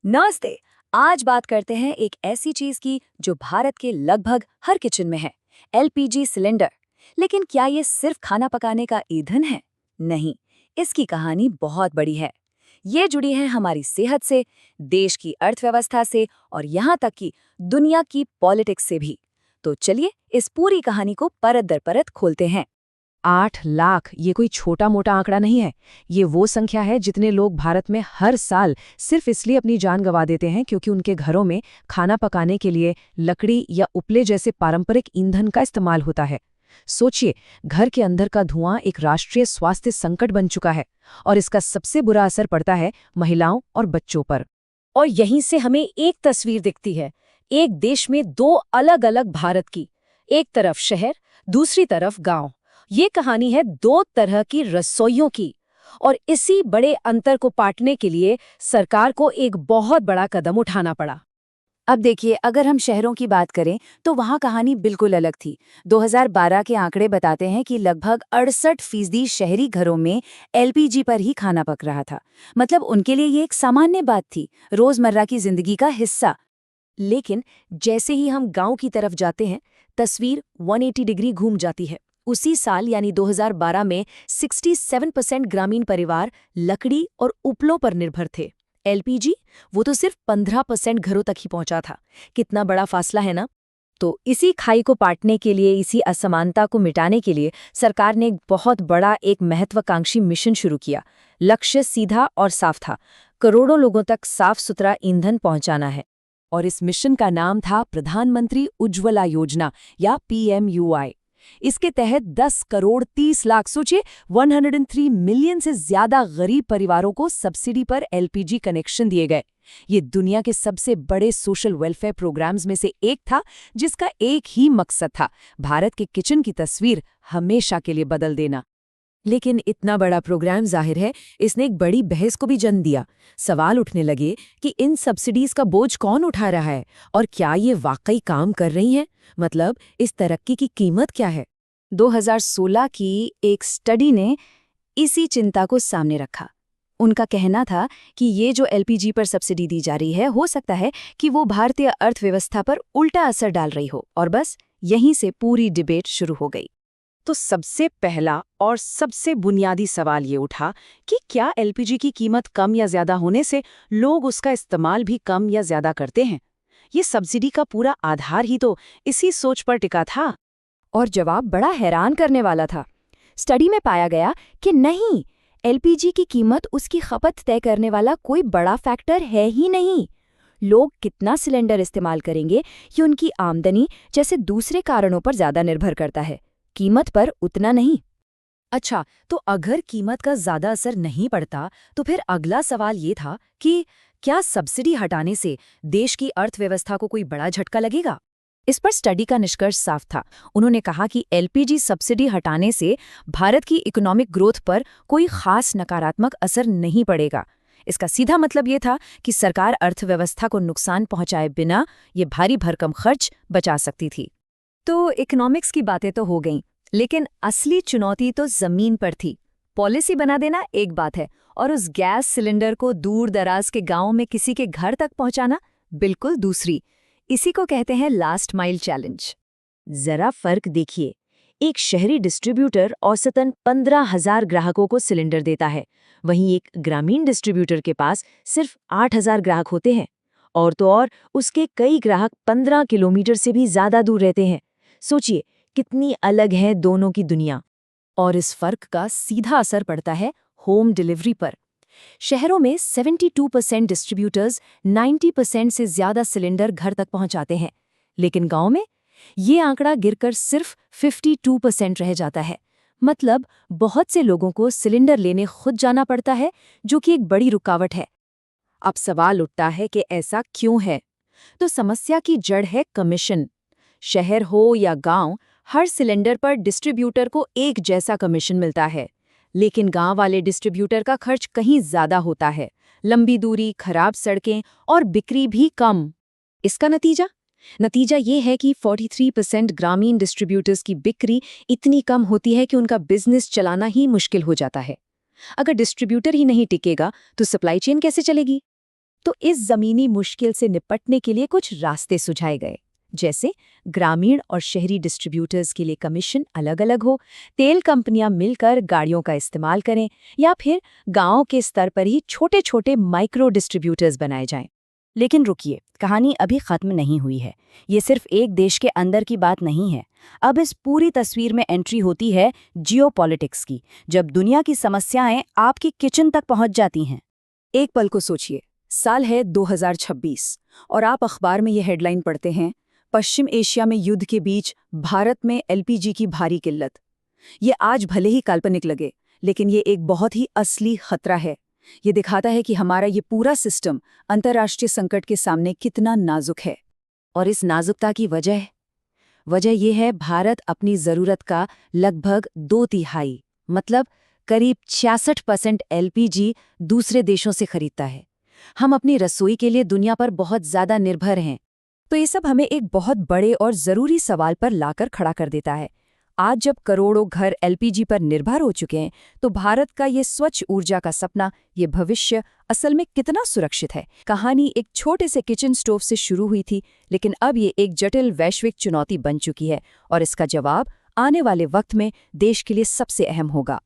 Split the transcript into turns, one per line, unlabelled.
नमस्ते। आज बात करते हैं एक ऐसी चीज की जो भारत के लगभग हर किचन में है, एलपीजी सिलेंडर। लेकिन क्या ये सिर्फ खाना पकाने का ईंधन है? नहीं, इसकी कहानी बहुत बड़ी है। ये जुड़ी है हमारी सेहत से, देश की अर्थव्यवस्था से और यहाँ तक कि दुनिया की पॉलिटिक्स से भी। तो चलिए इस पूरी कहानी को परत दर परत खोलते हैं।
8 लाख ये कोई छोटा मोटा आंकड़ा नहीं है। ये वो संख्या है जितने लोग भारत में हर साल सिर्फ इसलिए अपनी जान गंवा देते हैं क्योंकि उनके घरों में खाना पकाने के लिए लकड़ी या उपले जैसे पारंपरिक ईंधन का इस्तेमाल होता है। सोचिए, घर के अंदर का धुआं एक राष्ट्रीय स्वास्थ्य संकट बन चुका है और इसका सबसे बुरा असर पड़ता है महिलाओं और बच्चों पर।
और यहीं से हमें एक तस्वीर दिखती है, एक देश में दो अलग अलग भारत की। एक तरफ शहर, दूसरी तरफ गांव। ये कहानी है दो तरह की रसोइयों की। और इसी बड़े अंतर को पाटने के लिए सरकार को एक बहुत बड़ा कदम उठाना पड़ा।
अब देखिए, अगर हम शहरों की बात करें तो वहाँ कहानी बिल्कुल अलग थी। 2012 के आंकड़े बताते हैं कि लगभग 68% शहरी घरों में एलपीजी पर ही खाना पक रहा था। मतलब उनके लिए ये एक सामान्य बात थी, रोजमर्रा की जिंदगी का हिस्सा।
लेकिन जैसे ही हम गांव की तरफ जाते हैं, तस्वीर 180 डिग्री घूम जाती है। उसी साल यानी 2012 में 67% ग्रामीण परिवार लकड़ी और उपलों पर निर्भर थे। एलपीजी, वो तो सिर्फ 15% घरों तक ही पहुंचा था। कितना बड़ा फासला है ना। तो इसी खाई को पाटने के लिए, इसी असमानता को मिटाने के लिए सरकार ने एक बहुत बड़ा, एक महत्वाकांक्षी मिशन शुरू किया। लक्ष्य सीधा और साफ था, करोड़ों लोगों तक साफ सुथरा ईंधन पहुंचाना है।
और इस मिशन का नाम था प्रधानमंत्री उज्ज्वला योजना या पीएमयूआई। इसके तहत 10 करोड़ 30 लाख, सोचिए, 103 मिलियन से ज्यादा गरीब परिवारों को सब्सिडी पर एलपीजी कनेक्शन दिए गए। ये दुनिया के सबसे बड़े सोशल वेलफेयर प्रोग्राम्स में से एक था, जिसका एक ही मकसद था, भारत के किचन की तस्वीर हमेशा के लिए बदल देना।
लेकिन इतना बड़ा प्रोग्राम, जाहिर है, इसने एक बड़ी बहस को भी जन्म दिया। सवाल उठने लगे कि इन सब्सिडीज का बोझ कौन उठा रहा है और क्या ये वाकई काम कर रही हैं? मतलब इस तरक्की की कीमत क्या है?
2016 की एक स्टडी ने इसी चिंता को सामने रखा। उनका कहना था कि ये जो एलपीजी पर सब्सिडी दी जा रही है, हो सकता है कि वो भारतीय अर्थव्यवस्था पर उल्टा असर डाल रही हो। और बस यहीं से पूरी डिबेट शुरू हो गई।
तो सबसे पहला और सबसे बुनियादी सवाल ये उठा कि क्या एलपीजी की कीमत कम या ज्यादा होने से लोग उसका इस्तेमाल भी कम या ज्यादा करते हैं? ये सब्सिडी का पूरा आधार ही तो इसी सोच पर टिका था।
और जवाब बड़ा हैरान करने वाला था। स्टडी में पाया गया कि नहीं, एलपीजी की कीमत उसकी खपत तय करने वाला कोई बड़ा फैक्टर है ही नहीं। लोग कितना सिलेंडर इस्तेमाल करेंगे ये उनकी आमदनी जैसे दूसरे कारणों पर ज्यादा निर्भर करता है, कीमत पर उतना नहीं। अच्छा, तो अगर कीमत का ज्यादा असर नहीं पड़ता, तो फिर अगला सवाल ये था कि क्या सब्सिडी हटाने से देश की अर्थव्यवस्था को कोई बड़ा झटका लगेगा? इस पर स्टडी का निष्कर्ष साफ था। उन्होंने कहा कि एलपीजी सब्सिडी हटाने से भारत की इकोनॉमिक ग्रोथ पर कोई खास नकारात्मक असर नहीं पड़ेगा। इसका सीधा मतलब ये था कि सरकार अर्थव्यवस्था को नुकसान पहुंचाए बिना ये भारी भरकम खर्च बचा सकती थी। तो इकोनॉमिक्स की बातें तो हो गईं, लेकिन असली चुनौती तो जमीन पर थी। पॉलिसी बना देना एक बात है, और उस गैस सिलेंडर को दूर दराज के गांव में किसी के घर तक पहुंचाना बिल्कुल दूसरी। इसी को कहते हैं लास्ट माइल चैलेंज। जरा फर्क देखिए, एक शहरी डिस्ट्रीब्यूटर औसतन 15,000 ग्राहकों को सिलेंडर देता है, वहीं एक ग्रामीण डिस्ट्रीब्यूटर के पास सिर्फ 8,000 ग्राहक होते हैं। और तो और उसके कई ग्राहक 15 किलोमीटर से भी ज्यादा दूर रहते हैं। सोचिए कितनी अलग है दोनों की दुनिया। और इस फर्क का सीधा असर पड़ता है होम डिलीवरी पर। शहरों में 72% डिस्ट्रीब्यूटर्स 90% से ज्यादा सिलेंडर घर तक पहुंचाते हैं, लेकिन गांव में ये आंकड़ा गिरकर सिर्फ 52% रह जाता है। मतलब बहुत से लोगों को सिलेंडर लेने खुद जाना पड़ता है, जो कि एक बड़ी रुकावट है। अब सवाल उठता है कि ऐसा क्यों है? तो समस्या की जड़ है कमीशन। शहर हो या गांव, हर सिलेंडर पर डिस्ट्रीब्यूटर को एक जैसा कमीशन मिलता है, लेकिन गांव वाले डिस्ट्रीब्यूटर का खर्च कहीं ज्यादा होता है। लंबी दूरी, खराब सड़कें और बिक्री भी कम। इसका नतीजा ये है कि 43% ग्रामीण डिस्ट्रीब्यूटर्स की बिक्री इतनी कम होती है कि उनका बिजनेस चलाना ही मुश्किल हो जाता है। अगर डिस्ट्रीब्यूटर ही नहीं टिकेगा तो सप्लाई चेन कैसे चलेगी? तो इस जमीनी मुश्किल से निपटने के लिए कुछ रास्ते सुझाए गए, जैसे ग्रामीण और शहरी डिस्ट्रीब्यूटर्स के लिए कमीशन अलग अलग हो, तेल कंपनियां मिलकर गाड़ियों का इस्तेमाल करें, या फिर गांव के स्तर पर ही छोटे छोटे माइक्रो डिस्ट्रीब्यूटर्स बनाए जाएं। लेकिन रुकिए, कहानी अभी खत्म नहीं हुई है। ये सिर्फ एक देश के अंदर की बात नहीं है। अब इस पूरी तस्वीर में एंट्री होती है जियोपॉलिटिक्स की, जब दुनिया की समस्याएं आपकी किचन तक पहुंच जाती हैं।
एक पल को सोचिए, साल है 2026 और आप अखबार में ये हेडलाइन पढ़ते हैं, पश्चिम एशिया में युद्ध के बीच भारत में एलपीजी की भारी किल्लत। ये आज भले ही काल्पनिक लगे, लेकिन ये एक बहुत ही असली खतरा है। ये दिखाता है कि हमारा ये पूरा सिस्टम अंतर्राष्ट्रीय संकट के सामने कितना नाजुक है।
और इस नाजुकता की वजह ये है, भारत अपनी ज़रूरत का लगभग 2/3 मतलब करीब 66% एलपीजी दूसरे देशों से खरीदता है। हम अपनी रसोई के लिए दुनिया पर बहुत ज़्यादा निर्भर हैं।
तो ये सब हमें एक बहुत बड़े और ज़रूरी सवाल पर लाकर खड़ा कर देता है। आज जब करोड़ों घर एलपीजी पर निर्भर हो चुके हैं, तो भारत का ये स्वच्छ ऊर्जा का सपना, ये भविष्य असल में कितना सुरक्षित है? कहानी एक छोटे से किचन स्टोव से शुरू हुई थी, लेकिन अब ये एक जटिल वैश्विक चुनौती बन चुकी है, और इसका जवाब आने वाले वक्त में देश के लिए सबसे अहम होगा।